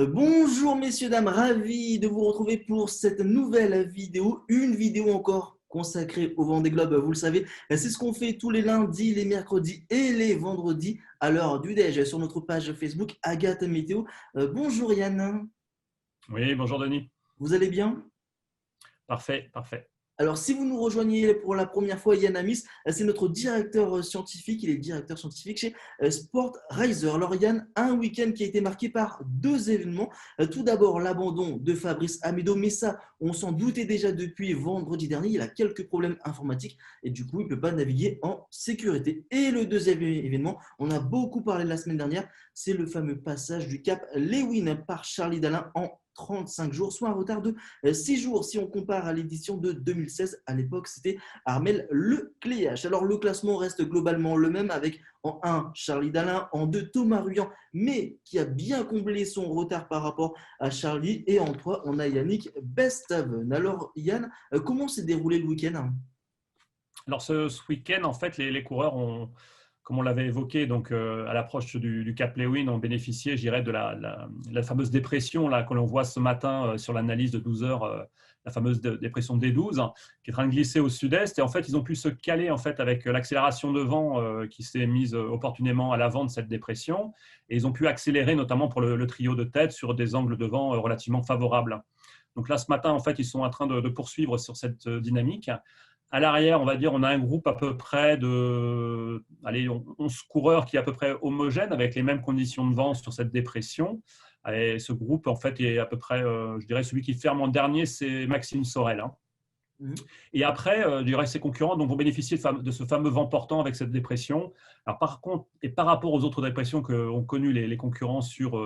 Bonjour messieurs, dames, ravi de vous retrouver pour cette nouvelle vidéo, une vidéo encore consacrée au Vendée Globe, vous le savez, c'est ce qu'on fait tous les lundis, les mercredis et les vendredis à l'heure du déj sur notre page Facebook Agathe Météo. Bonjour Yann, Oui, bonjour Denis. vous allez bien? Parfait, parfait. Alors, si vous nous rejoignez pour la première fois, Yann Amis, c'est notre directeur scientifique. Il est directeur scientifique chez Sportriser. Alors, Yann, un week-end qui a été marqué par deux événements. Tout d'abord, l'abandon de Fabrice Hamido, mais ça, on s'en doutait déjà depuis vendredi dernier. Il a quelques problèmes informatiques et du coup, il ne peut pas naviguer en sécurité. Et le deuxième événement, on a beaucoup parlé la semaine dernière, c'est le fameux passage du cap Lewin par Charlie Dalin en 35 jours, soit un retard de 6 jours si on compare à l'édition de 2016. À l'époque, c'était Armel Lecléache. Alors, le classement reste globalement le même avec en 1 Charlie Dalin, en 2 Thomas Ruyant, mais qui a bien comblé son retard par rapport à Charlie. Et en 3, on a Yannick Bestaven. Alors, Yann, comment s'est déroulé le week-end? Alors ce week-end, en fait, les coureurs ont, comme on l'avait évoqué, donc à l'approche du Cap Lewin, ont bénéficié, je dirais, de la fameuse dépression là, que l'on voit ce matin sur l'analyse de 12 heures, la fameuse dépression D12, hein, qui est en train de glisser au sud-est. Et en fait, ils ont pu se caler en fait, avec l'accélération de vent qui s'est mise opportunément à l'avant de cette dépression. Et ils ont pu accélérer, notamment pour le trio de tête, sur des angles de vent relativement favorables. Donc là, ce matin, en fait, ils sont en train de poursuivre sur cette dynamique. À l'arrière, on va dire, on a un groupe à peu près de 11 coureurs qui est à peu près homogène avec les mêmes conditions de vent sur cette dépression. Et ce groupe, en fait, est à peu près, je dirais, celui qui ferme en dernier, c'est Maxime Sorel, hein. Et après, je dirais, ses concurrents donc, vont bénéficier de ce fameux vent portant avec cette dépression. Alors, par contre, et par rapport aux autres dépressions qu'ont connues les concurrents sur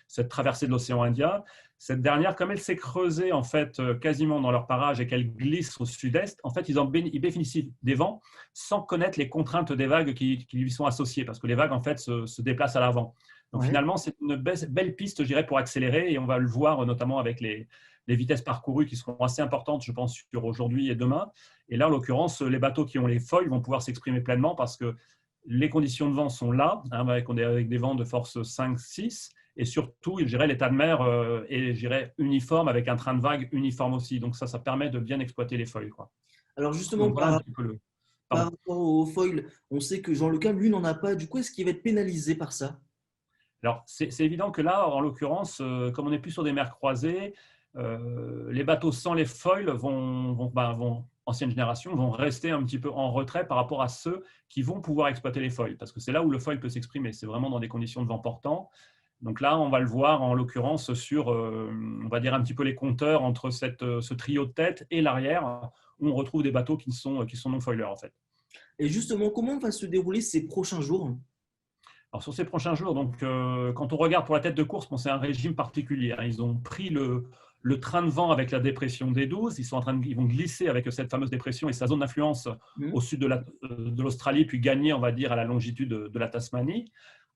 cette traversée de l'océan Indien, cette dernière, comme elle s'est creusée en fait, quasiment dans leur parage et qu'elle glisse au sud-est, en fait, ils bénéficient des vents sans connaître les contraintes des vagues qui lui sont associées, parce que les vagues en fait, se déplacent à l'avant. Donc Ouais. finalement, c'est une belle piste, je dirais, pour accélérer, et on va le voir notamment avec les vitesses parcourues qui seront assez importantes, je pense, sur aujourd'hui et demain. Et là, en l'occurrence, les bateaux qui ont les foils vont pouvoir s'exprimer pleinement parce que les conditions de vent sont là, hein, avec des vents de force 5, 6, et surtout, je dirais, l'état de mer est, je dirais, uniforme, avec un train de vague uniforme aussi. Donc ça permet de bien exploiter les foils, quoi. Alors, justement, Donc voilà un petit peu le… par Pardon. rapport au foil, on sait que Jean Lecam, lui, n'en a pas. Du coup, est-ce qu'il va être pénalisé par ça? Alors, c'est évident que là, en l'occurrence, comme on n'est plus sur des mers croisées, les bateaux sans les foils ancienne génération, vont rester un petit peu en retrait par rapport à ceux qui vont pouvoir exploiter les foils, parce que c'est là où le foil peut s'exprimer, c'est vraiment dans des conditions de vent portant. Donc là, on va le voir en l'occurrence sur, on va dire un petit peu les compteurs entre ce trio de tête et l'arrière, où on retrouve des bateaux qui sont non foilers en fait. Et justement, comment va se dérouler ces prochains jours? Alors sur ces prochains jours, donc, quand on regarde pour la tête de course, bon, c'est un régime particulier, hein. Ils ont pris le train de vent avec la dépression des 12, ils vont glisser avec cette fameuse dépression et sa zone d'influence au sud de l'Australie, puis gagner, on va dire, à la longitude de la Tasmanie.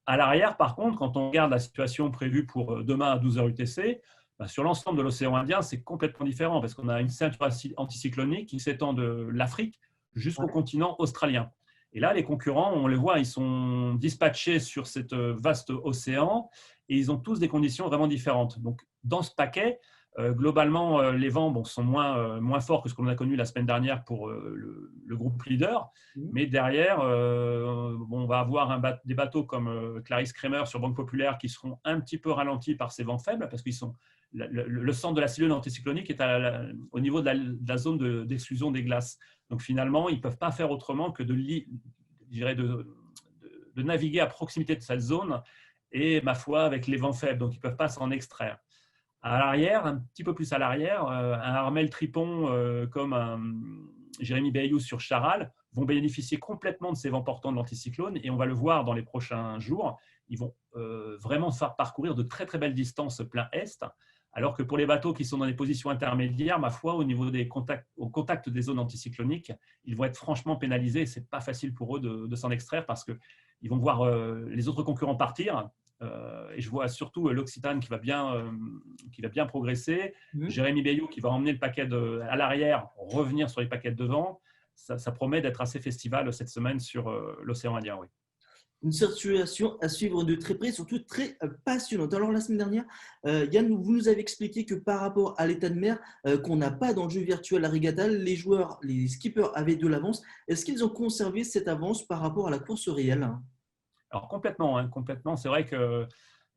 À l'arrière, par contre, quand on regarde la situation prévue pour demain à 12 heures UTC, bah, sur l'ensemble de l'océan Indien, c'est complètement différent parce qu'on a une ceinture anticyclonique qui s'étend de l'Afrique jusqu'au Ouais. continent australien. Et là, les concurrents, on les voit, ils sont dispatchés sur cet vaste océan et ils ont tous des conditions vraiment différentes. Donc, dans ce paquet, globalement, les vents sont moins forts que ce qu'on a connu la semaine dernière pour le groupe leader. Mais derrière, on va avoir des bateaux comme Clarisse Kremer sur Banque Populaire qui seront un petit peu ralentis par ces vents faibles parce qu'ils sont le centre de la cellule anticyclonique est au niveau de la zone d'exclusion des glaces. Donc finalement, ils ne peuvent pas faire autrement que de naviguer à proximité de cette zone et, ma foi, avec les vents faibles. Donc ils ne peuvent pas s'en extraire. À l'arrière, un petit peu plus à l'arrière, un Armel Tripon comme un Jérémy Bayou sur Charal vont bénéficier complètement de ces vents portants de l'anticyclone et on va le voir dans les prochains jours. Ils vont vraiment faire parcourir de très très belles distances plein est, alors que pour les bateaux qui sont dans des positions intermédiaires, ma foi, au contact des zones anticycloniques, ils vont être franchement pénalisés. Ce n'est pas facile pour eux de s'en extraire parce qu'ils vont voir les autres concurrents partir. Et je vois surtout l'Occitane qui va bien progresser, Jérémy Bayou qui va emmener le paquet à l'arrière, revenir sur les paquets de devant. Ça promet d'être assez festival cette semaine sur l'océan Indien. Oui. Une situation à suivre de très près, surtout très passionnante. Alors la semaine dernière, Yann, vous nous avez expliqué que par rapport à l'état de mer qu'on n'a pas dans le jeu virtuel à Regatta, les joueurs, les skippers avaient de l'avance. Est-ce qu'ils ont conservé cette avance par rapport à la course réelle? Alors complètement, hein, complètement. C'est vrai que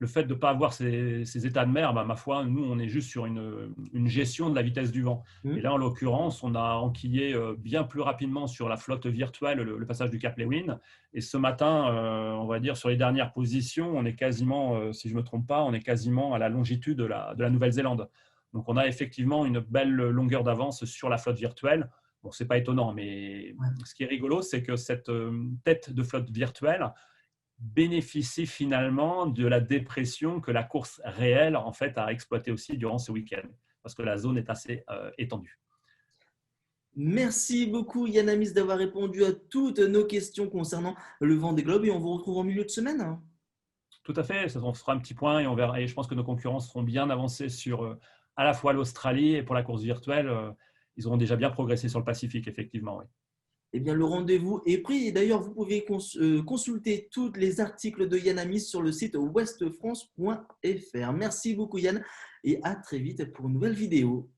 le fait de ne pas avoir ces états de mer, bah, ma foi, nous, on est juste sur une gestion de la vitesse du vent. Et Hmm. là, en l'occurrence, on a enquillé bien plus rapidement sur la flotte virtuelle le passage du Cap Lewin. Et ce matin, on va dire sur les dernières positions, on est quasiment, si je ne me trompe pas, on est quasiment à la longitude de la Nouvelle-Zélande. Donc on a effectivement une belle longueur d'avance sur la flotte virtuelle. Bon, ce n'est pas étonnant, mais Ouais. ce qui est rigolo, c'est que cette tête de flotte virtuelle bénéficie finalement de la dépression que la course réelle en fait a exploité aussi durant ce week-end, parce que la zone est assez étendue. Merci beaucoup Yann Amis d'avoir répondu à toutes nos questions concernant le Vendée Globe et on vous retrouve en milieu de semaine. Tout à fait, on fera un petit point et on verra. Et je pense que nos concurrents seront bien avancés sur à la fois l'Australie et pour la course virtuelle, ils auront déjà bien progressé sur le Pacifique, effectivement. Oui. Eh bien, le rendez-vous est pris. Et d'ailleurs, vous pouvez consulter tous les articles de Yann Amis sur le site westfrance.fr. Merci beaucoup Yann et à très vite pour une nouvelle vidéo.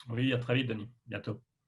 Oui, à très vite, Denis. Bientôt.